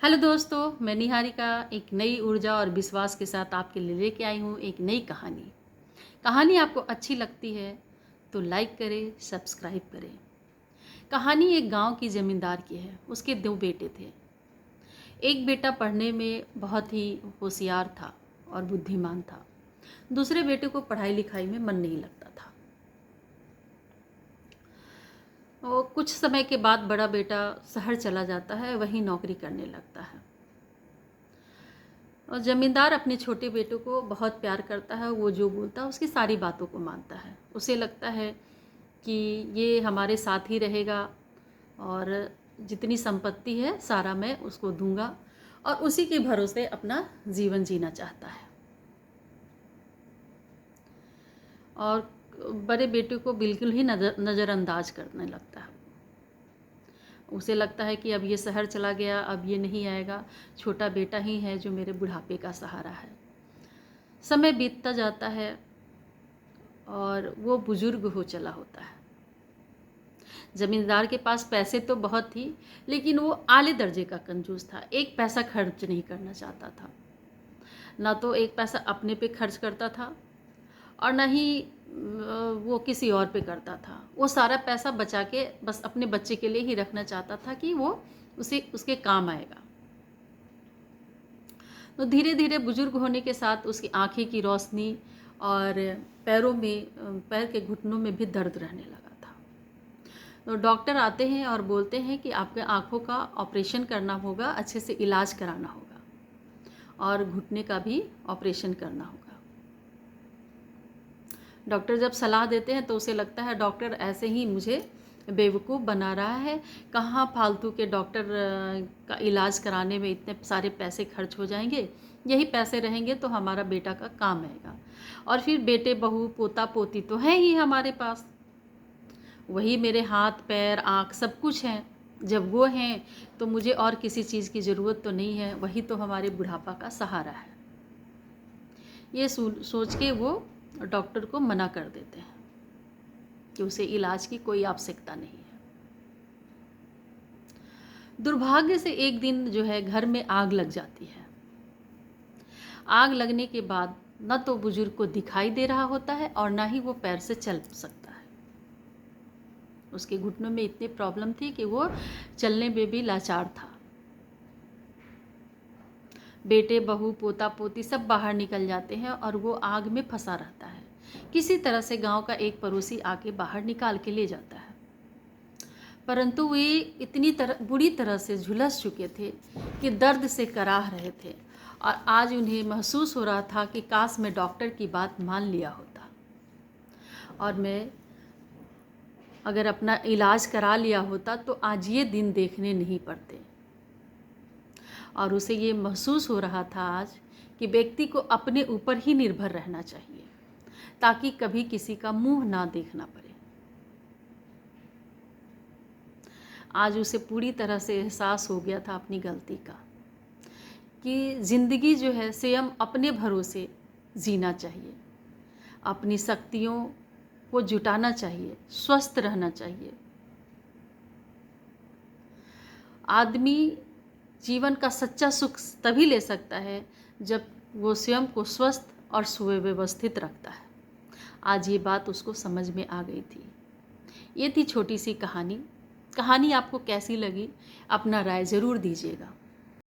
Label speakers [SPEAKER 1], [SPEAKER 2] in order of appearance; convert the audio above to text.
[SPEAKER 1] Hello दोस्तों, मैं निहारिका एक नई ऊर्जा और विश्वास के साथ आपके लिए लेके आई हूँ एक नई कहानी। कहानी आपको अच्छी लगती है तो लाइक करें, सब्सक्राइब करें। कहानी एक गांव की ज़मींदार की है। उसके दो बेटे थे। एक बेटा पढ़ने में बहुत ही होशियार था और बुद्धिमान था। दूसरे बेटे को पढ़ाई लिखाई में मन नहीं लगता था। और कुछ समय के बाद बड़ा बेटा शहर चला जाता है, वहीं नौकरी करने लगता है। और ज़मींदार अपने छोटे बेटे को बहुत प्यार करता है। वो जो बोलता है उसकी सारी बातों को मानता है। उसे लगता है कि ये हमारे साथ ही रहेगा और जितनी संपत्ति है सारा मैं उसको दूंगा, और उसी के भरोसे अपना जीवन जीना चाहता है। और बड़े बेटे को बिल्कुल ही नज़रअंदाज करने लगता है। उसे लगता है कि अब ये शहर चला गया, अब ये नहीं आएगा। छोटा बेटा ही है जो मेरे बुढ़ापे का सहारा है। समय बीतता जाता है और वो बुजुर्ग हो चला होता है। ज़मींदार के पास पैसे तो बहुत थी, लेकिन वो आले दर्जे का कंजूस था। एक पैसा खर्च नहीं करना चाहता था। ना तो एक पैसा अपने पे खर्च करता था और ना ही वो किसी और पे करता था। वो सारा पैसा बचा के बस अपने बच्चे के लिए ही रखना चाहता था कि वो उसे उसके काम आएगा। तो धीरे धीरे बुजुर्ग होने के साथ उसकी आँखें की रोशनी और पैरों में पैर के घुटनों में भी दर्द रहने लगा था। तो डॉक्टर आते हैं और बोलते हैं कि आपके आँखों का ऑपरेशन करना होगा, अच्छे से इलाज कराना होगा और घुटने का भी ऑपरेशन करना होगा। डॉक्टर जब सलाह देते हैं तो उसे लगता है डॉक्टर ऐसे ही मुझे बेवकूफ़ बना रहा है। कहाँ फालतू के डॉक्टर का इलाज कराने में इतने सारे पैसे खर्च हो जाएंगे। यही पैसे रहेंगे तो हमारा बेटा का काम आएगा, और फिर बेटे बहू पोता पोती तो है ही हमारे पास। वही मेरे हाथ पैर आँख सब कुछ हैं। जब वो हैं तो मुझे और किसी चीज़ की ज़रूरत तो नहीं है। वही तो हमारे बुढ़ापा का सहारा है। ये सोच के वो डॉक्टर को मना कर देते हैं कि उसे इलाज की कोई आवश्यकता नहीं है। दुर्भाग्य से एक दिन जो है घर में आग लग जाती है। आग लगने के बाद न तो बुजुर्ग को दिखाई दे रहा होता है और ना ही वो पैर से चल सकता है। उसके घुटनों में इतनी प्रॉब्लम थी कि वो चलने में भी लाचार था। बेटे बहू पोता पोती सब बाहर निकल जाते हैं और वो आग में फंसा रहता है। किसी तरह से गांव का एक पड़ोसी आके बाहर निकाल के ले जाता है, परंतु वे इतनी बुरी तरह से झुलस चुके थे कि दर्द से कराह रहे थे। और आज उन्हें महसूस हो रहा था कि काश मैं डॉक्टर की बात मान लिया होता और मैं अगर अपना इलाज करा लिया होता तो आज ये दिन देखने नहीं पड़ते। और उसे ये महसूस हो रहा था आज कि व्यक्ति को अपने ऊपर ही निर्भर रहना चाहिए ताकि कभी किसी का मुंह ना देखना पड़े। आज उसे पूरी तरह से एहसास हो गया था अपनी गलती का, कि ज़िंदगी जो है स्वयं अपने भरोसे जीना चाहिए, अपनी शक्तियों को जुटाना चाहिए, स्वस्थ रहना चाहिए। आदमी जीवन का सच्चा सुख तभी ले सकता है जब वो स्वयं को स्वस्थ और सुव्यवस्थित रखता है। आज ये बात उसको समझ में आ गई थी। ये थी छोटी सी कहानी। कहानी आपको कैसी लगी अपना राय ज़रूर दीजिएगा।